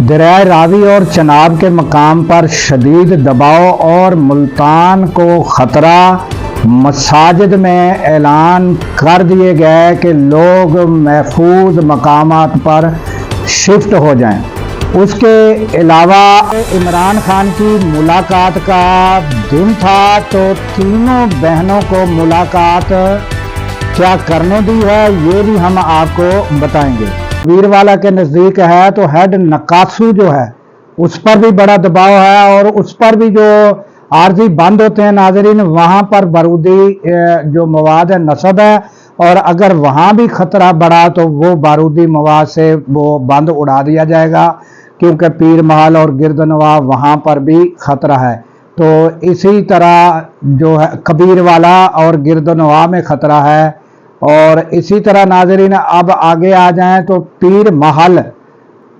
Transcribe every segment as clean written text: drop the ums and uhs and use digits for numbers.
दरियाए रावी और चनाब के मकाम पर शदीद दबाव और मुल्तान को ख़तरा। मसाजिद में ऐलान कर दिए गए कि लोग महफूज मकामात पर शिफ्ट हो जाएं। उसके अलावा इमरान खान की मुलाकात का दिन था, तो तीनों बहनों को मुलाकात क्या करने दी है ये भी हम आपको बताएंगे। वीरवाला के नज़दीक है तो हेड नकासू जो है उस पर भी बड़ा दबाव है, और उस पर भी जो आरजी बंद होते हैं नाजरीन, वहाँ पर बारूदी जो मवाद है नसब है, और अगर वहाँ भी ख़तरा बढ़ा तो वो बारूदी मवाद से वो बंद उड़ा दिया जाएगा, क्योंकि पीर महल और गिरदनवा वहाँ पर भी ख़तरा है। तो इसी तरह जो है कबीरवाला और गिरदनवा में ख़तरा है। और इसी तरह नाजरीन अब आगे आ जाएं तो पीर महल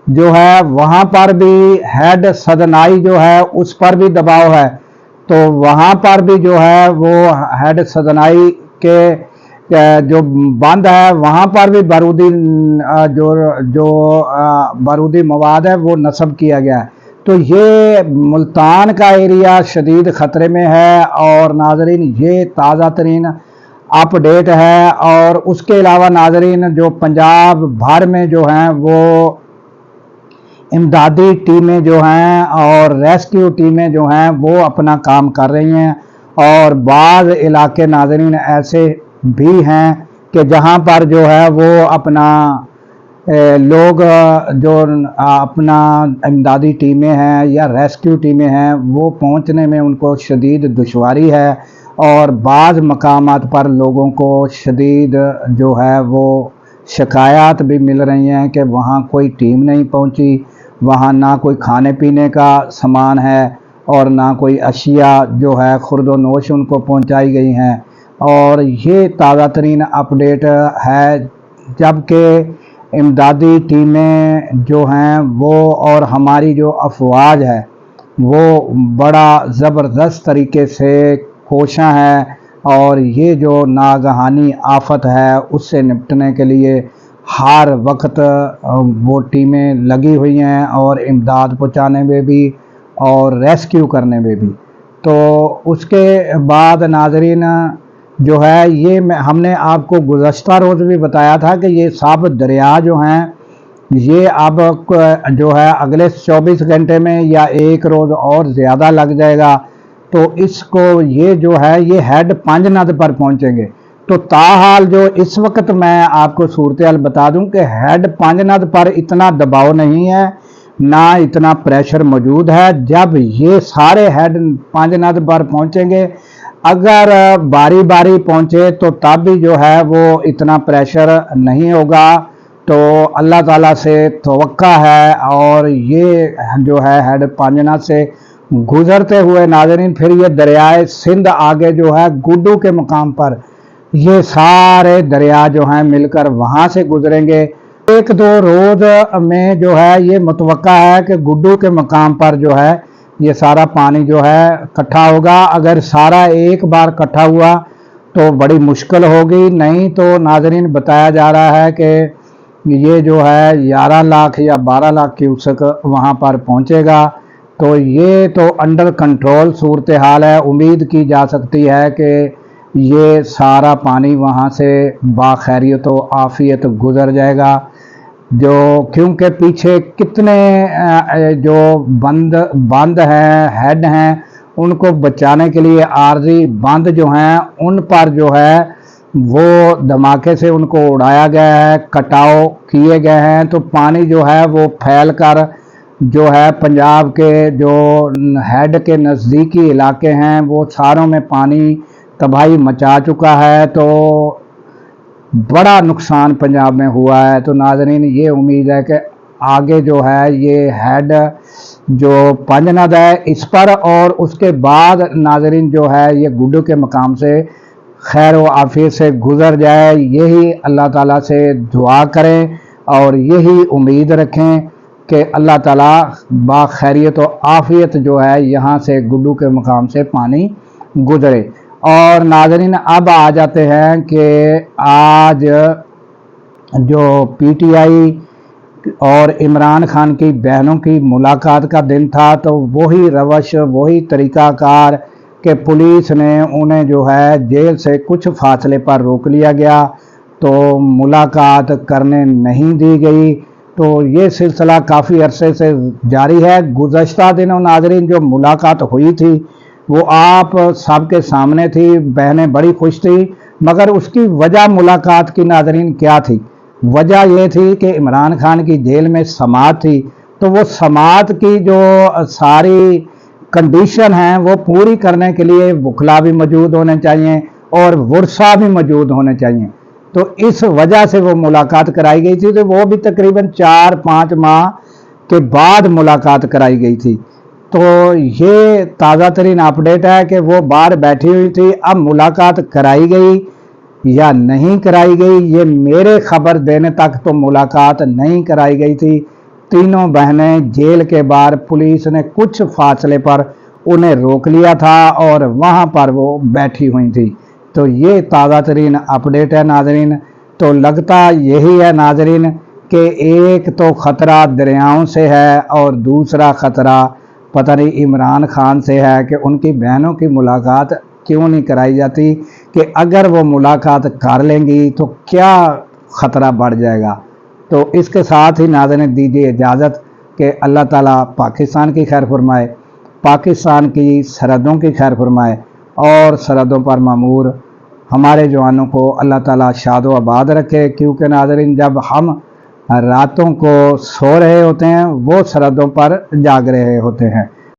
जो है वहाँ पर भी हेड सदनाई जो है उस पर भी दबाव है, तो वहाँ पर भी जो है वो हेड सदनाई के जो बंद है वहाँ पर भी बारूदी जो बारूदी मवाद है वो नस्ब किया गया है। तो ये मुल्तान का एरिया शदीद ख़तरे में है। और नाजरीन ये ताज़ा तरीन अपडेट है। और उसके अलावा नाजरीन जो पंजाब भर में जो हैं वो इमदादी टीमें जो हैं और रेस्क्यू टीमें जो हैं वो अपना काम कर रही हैं, और बाज़ इलाके नाजरीन ऐसे भी हैं कि जहां पर जो है वो अपना लोग जो अपना इमदादी टीमें हैं या रेस्क्यू टीमें हैं वो पहुंचने में उनको शदीद दुश्वारी है, और बाज़ मकामात पर लोगों को शदीद जो है वो शिकायत भी मिल रही हैं कि वहाँ कोई टीम नहीं पहुँची, वहाँ ना कोई खाने पीने का सामान है और ना कोई अशिया जो है खुर्दो नोश उनको पहुँचाई गई हैं। और ये ताज़ा तरीन अपडेट है, जबकि इमदादी टीमें जो हैं वो और हमारी जो अफवाज है वो बड़ा ज़बरदस्त तरीके से कोशां है, और ये जो नागहानी आफत है उससे निपटने के लिए हर वक्त वो टीमें लगी हुई हैं, और इमदाद पहुंचाने में भी और रेस्क्यू करने में भी। तो उसके बाद नाजरीन जो है ये हमने आपको गुज़श्ता रोज़ भी बताया था कि ये सब दरिया जो हैं ये अब जो है अगले 24 घंटे में या एक रोज़ और ज़्यादा लग जाएगा, तो इसको ये जो है ये हेड पंजनद पर पहुंचेंगे। तो ताहाल जो इस वक्त मैं आपको सूरत-ए-हाल बता दूं कि हेड पंजनद पर इतना दबाव नहीं है, ना इतना प्रेशर मौजूद है। जब ये सारे हेड पंजनद पर पहुंचेंगे, अगर बारी बारी पहुंचे तो तब भी जो है वो इतना प्रेशर नहीं होगा। तो अल्लाह ताला से तवक्का है, और ये जो है हेड पंजनद से गुजरते हुए नाजरीन फिर ये दरियाए सिंध आगे जो है गुड्डू के मकाम पर ये सारे दरिया जो हैं मिलकर वहाँ से गुजरेंगे। एक दो रोज़ में जो है ये मुतवक्का है कि गुड्डू के मकाम पर जो है ये सारा पानी जो है इकट्ठा होगा। अगर सारा एक बार इकट्ठा हुआ तो बड़ी मुश्किल होगी, नहीं तो नाजरीन बताया जा रहा है कि ये जो है 11 लाख या 12 लाख क्यूसेक वहाँ पर पहुँचेगा। तो ये तो अंडर कंट्रोल सूरत हाल है। उम्मीद की जा सकती है कि ये सारा पानी वहाँ से बाखैरियत व आफियत गुज़र जाएगा, जो क्योंकि पीछे कितने जो बंद हैं हेड हैं उनको बचाने के लिए आर्जी बंद जो हैं उन पर जो है वो धमाके से उनको उड़ाया गया है, कटाव किए गए हैं। तो पानी जो है वो फैल कर जो है पंजाब के जो हेड के नज़दीकी इलाके हैं वो सारों में पानी तबाही मचा चुका है। तो बड़ा नुकसान पंजाब में हुआ है। तो नाजरीन ये उम्मीद है कि आगे जो है ये हेड जो पंजनद है इस पर, और उसके बाद नाजरीन जो है ये गुड्डू के मकाम से खैर व आफियत से गुज़र जाए। यही अल्लाह ताला से दुआ करें और यही उम्मीद रखें कि अल्लाह ताला बाखैरियत व आफियत जो है यहाँ से गुड्डू के मकाम से पानी गुजरे। और नाजरीन अब आ जाते हैं कि आज जो पीटीआई اور عمران خان کی بہنوں کی ملاقات کا دن تھا، تو وہی روش، وہی طریقہ کار کہ پولیس نے انہیں جو ہے جیل سے کچھ فاصلے پر روک لیا گیا، تو ملاقات کرنے نہیں دی گئی۔ تو یہ سلسلہ کافی عرصے سے جاری ہے۔ گزشتہ دنوں ناظرین جو ملاقات ہوئی تھی وہ آپ سب کے سامنے تھی، بہنیں بڑی خوش تھی، مگر اس کی وجہ ملاقات کی ناظرین کیا تھی؟ وجہ یہ تھی کہ عمران خان کی جیل میں سماعت تھی، تو وہ سماعت کی جو ساری کنڈیشن ہیں وہ پوری کرنے کے لیے وکلا بھی موجود ہونے چاہیے اور ورثہ بھی موجود ہونے چاہیے، تو اس وجہ سے وہ ملاقات کرائی گئی تھی۔ تو وہ بھی تقریباً 4-5 ماہ کے بعد ملاقات کرائی گئی تھی۔ تو یہ تازہ ترین اپڈیٹ ہے کہ وہ باہر بیٹھی ہوئی تھی، اب ملاقات کرائی گئی یا نہیں کرائی گئی، یہ میرے خبر دینے تک تو ملاقات نہیں کرائی گئی تھی۔ تینوں بہنیں جیل کے باہر پولیس نے کچھ فاصلے پر انہیں روک لیا تھا اور وہاں پر وہ بیٹھی ہوئی تھی۔ تو یہ تازہ ترین اپڈیٹ ہے ناظرین۔ تو لگتا یہی ہے ناظرین کہ ایک تو خطرہ دریاؤں سے ہے اور دوسرا خطرہ پتہ نہیں عمران خان سے ہے کہ ان کی بہنوں کی ملاقات کیوں نہیں کرائی جاتی، کہ اگر وہ ملاقات کر لیں گی تو کیا خطرہ بڑھ جائے گا۔ تو اس کے ساتھ ہی ناظرین دیجیے اجازت کہ اللہ تعالیٰ پاکستان کی خیر فرمائے، پاکستان کی سرحدوں کی خیر فرمائے اور سرحدوں پر مامور ہمارے جوانوں کو اللہ تعالیٰ شاد و آباد رکھے، کیونکہ ناظرین جب ہم راتوں کو سو رہے ہوتے ہیں وہ سرحدوں پر جاگ رہے ہوتے ہیں۔